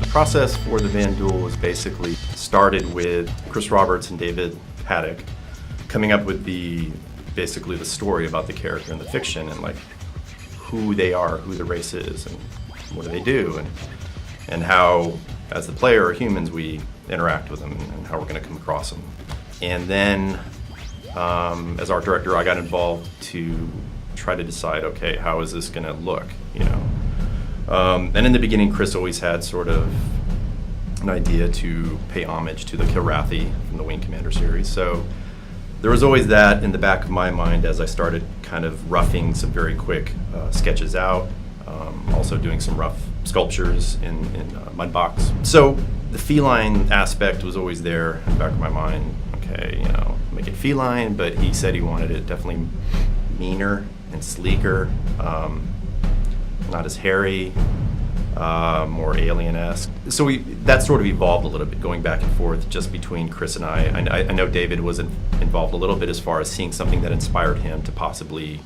Process for the Vanduul was basically started with Chris Roberts and David Haddock coming up with basically the story about the character in the fiction and like who they are, who the race is, and what do they do, and how, as the player or humans, we interact with them and how we're going to come across them. And then, as art director, I got involved to try to decide, okay, how is this going to look, you know? And in the beginning, Chris always had sort of an idea to pay homage to the Kilrathi from the Wing Commander series. So there was always that in the back of my mind as I started kind of roughing some very quick sketches out, also doing some rough sculptures in Mudbox. So the feline aspect was always there in the back of my mind. Okay, you know, make it feline, but he said he wanted it definitely meaner and sleeker, not as hairy, more alien-esque. So that sort of evolved a little bit, going back and forth just between Chris and I. I know David was involved a little bit as far as seeing something that inspired him to possibly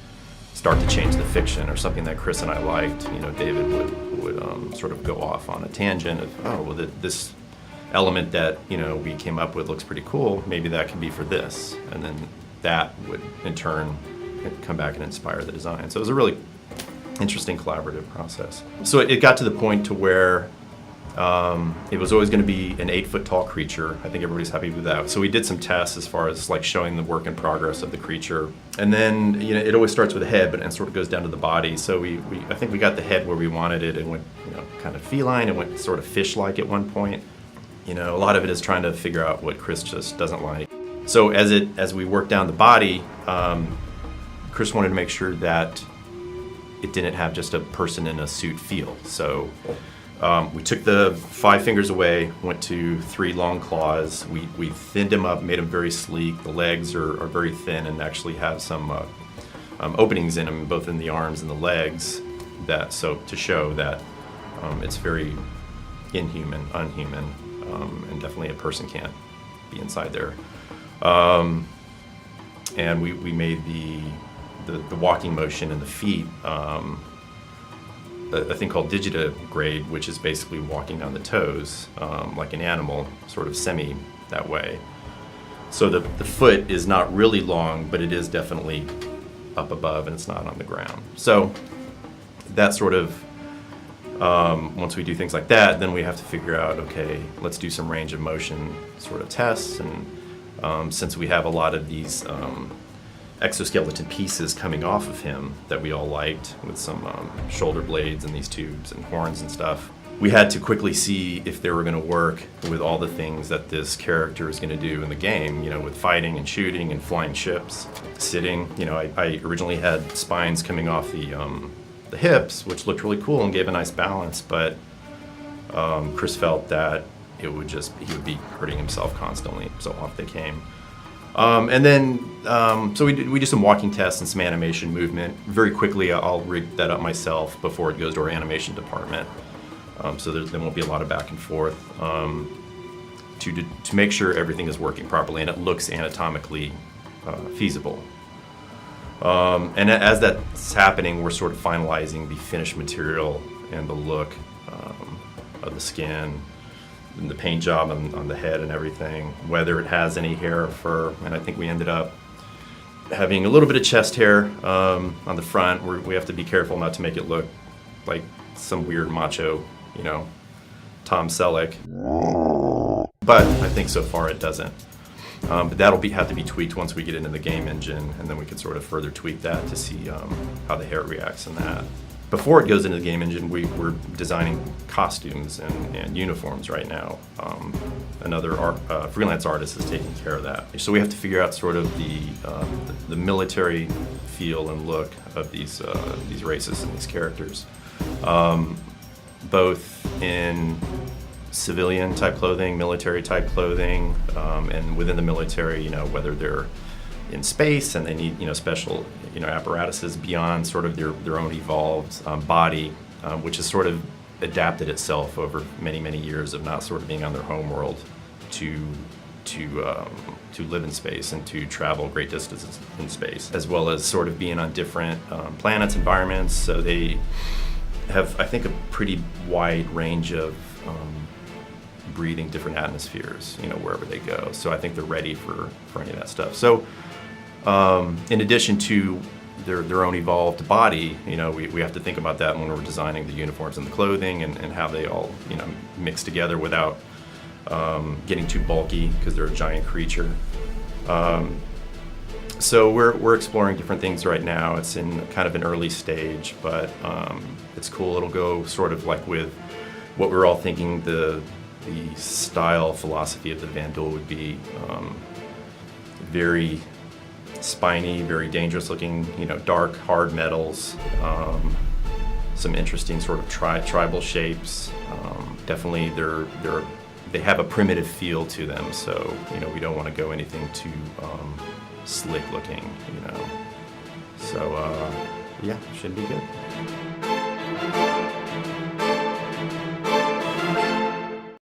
start to change the fiction, or something that Chris and I liked. You know, David would sort of go off on a tangent of, oh, well, this element that, you know, we came up with looks pretty cool, maybe that can be for this. And then that would, in turn, come back and inspire the design. So it was a really interesting collaborative process. So it got to the point to where it was always going to be an 8-foot tall creature. I think everybody's happy with that. So we did some tests as far as like showing the work in progress of the creature. And then, you know, it always starts with the head, but it sort of goes down to the body. So I think we got the head where we wanted it. It went, you know, kind of feline. It went sort of fish-like at one point. You know, a lot of it is trying to figure out what Chris just doesn't like. So as we worked down the body, Chris wanted to make sure that it didn't have just a person in a suit feel. So we took the 5 fingers away, went to 3 long claws. We thinned him up, made him very sleek. The legs are very thin and actually have some openings in them, both in the arms and the legs, to show that it's very unhuman, and definitely a person can't be inside there. And we made the walking motion in the feet a thing called digitigrade, which is basically walking on the toes like an animal, sort of semi that way. So the foot is not really long, but it is definitely up above and it's not on the ground. So that sort of, once we do things like that, then we have to figure out, okay, let's do some range of motion sort of tests. And since we have a lot of these exoskeleton pieces coming off of him that we all liked, with some shoulder blades and these tubes and horns and stuff, we had to quickly see if they were going to work with all the things that this character is going to do in the game, you know, with fighting and shooting and flying ships, sitting. You know, I originally had spines coming off the hips, which looked really cool and gave a nice balance, but Chris felt that he would be hurting himself constantly, so off they came. And then, so we do some walking tests and some animation movement. Very quickly, I'll rig that up myself before it goes to our animation department. So there won't be a lot of back and forth to make sure everything is working properly and it looks anatomically feasible. And as that's happening, we're sort of finalizing the finished material and the look of the skin, and the paint job on the head and everything, whether it has any hair or fur. And I think we ended up having a little bit of chest hair on the front. We have to be careful not to make it look like some weird macho, you know, Tom Selleck. But I think so far it doesn't. But that'll have to be tweaked once we get into the game engine, and then we can sort of further tweak that to see how the hair reacts in that. Before it goes into the game engine, we're designing costumes and uniforms right now. Another freelance artist is taking care of that. So we have to figure out sort of the military feel and look of these races and these characters, both in civilian type clothing, military type clothing, and within the military, you know, whether they're in space and they need, you know, special, you know, apparatuses beyond sort of their own evolved body, which has sort of adapted itself over many years of not sort of being on their home world to live in space and to travel great distances in space, as well as sort of being on different planets, environments. So they have, I think, a pretty wide range of breathing different atmospheres, wherever they go. So I think they're ready for any of that stuff. So in addition to their own evolved body, we have to think about that when we're designing the uniforms and the clothing and how they all, mix together without getting too bulky because they're a giant creature. So we're exploring different things right now. It's in kind of an early stage, but it's cool. It'll go sort of like with what we're all thinking the style philosophy of the Vanduul would be. Very spiny, very dangerous looking, dark, hard metals, some interesting sort of tribal shapes. Definitely they have a primitive feel to them, so we don't want to go anything too slick looking, So yeah, should be good.